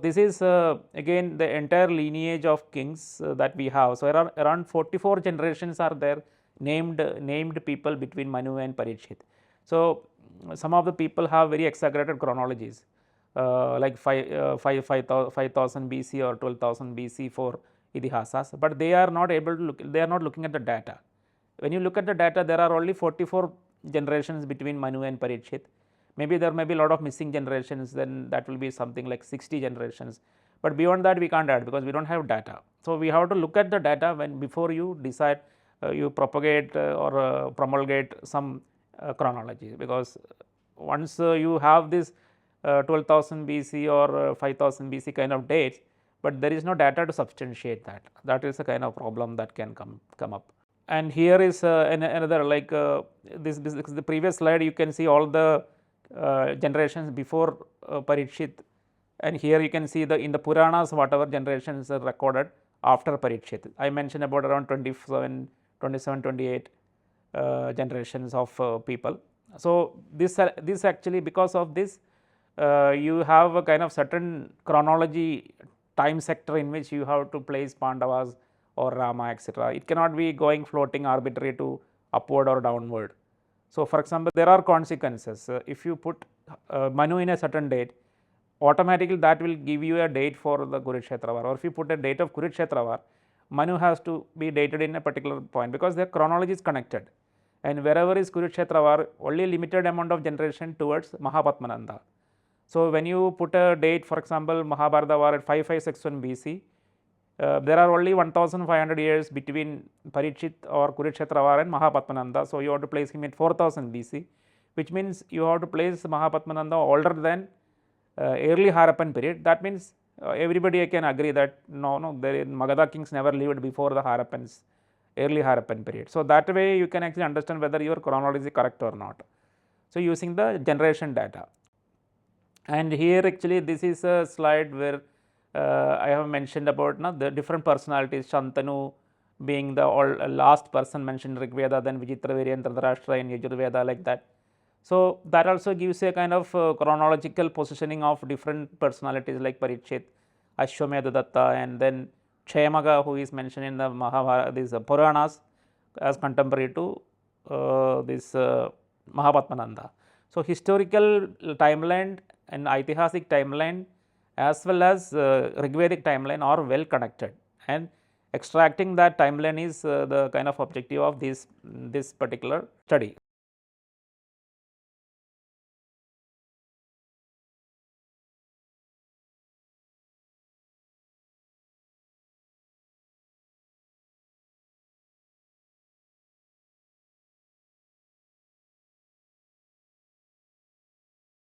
this is again the entire lineage of kings that we have. So, around 44 generations are there, named people between Manu and Parikshit. So, some of the people have very exaggerated chronologies, like 5000 BC or 12,000 BC for Itihasas, but they are not able to look, they are not looking at the data. When you look at the data, there are only 44 generations between Manu and Parikshit. Maybe there may be a lot of missing generations, then that will be something like 60 generations, but beyond that we can't add because we don't have data. So, we have to look at the data when before you decide you propagate or promulgate some chronology, because once you have this 12,000 BC or 5000 BC kind of dates, but there is no data to substantiate that. That is a kind of problem that can come up. And here is another, like this the previous slide, you can see all the generations before Parikshit, and here you can see in the Puranas whatever generations are recorded after Parikshit. I mentioned about around 27, 28 generations of people. So, this actually, because of this you have a kind of certain chronology time sector in which you have to place Pandavas or Rama, etc. It cannot be going floating arbitrary to upward or downward. So, for example, there are consequences. If you put Manu in a certain date, automatically that will give you a date for the Kurukshetra war, or if you put a date of Kurukshetra war, Manu has to be dated in a particular point, because their chronology is connected, and wherever is Kurukshetra war, only limited amount of generation towards Mahapadmananda. So, when you put a date, for example, Mahabharata war at 5561 BC, there are only 1500 years between Parikshit or Kurukshetra war and Mahapadmananda. So, you have to place him at 4000 BC, which means you have to place Mahapadmananda older than early Harappan period. That means everybody can agree that no, Magadha kings never lived before the Harappans, early Harappan period. So, that way you can actually understand whether your chronology is correct or not. So, using the generation data. And here actually this is a slide where I have mentioned about the different personalities, Shantanu being the last person mentioned in Rig Veda, then Vichitravirya and Dhritarashtra in Yajurveda, like that. So, that also gives a kind of chronological positioning of different personalities like Parikshit, Ashwamedha Datta, and then Kshayammagga, who is mentioned in the Mahabharata, these Puranas as contemporary to this Mahapadmananda. So, historical timeline and Itihasic timeline as well as Rigvedic timeline are well connected, and extracting that timeline is the kind of objective of this particular study.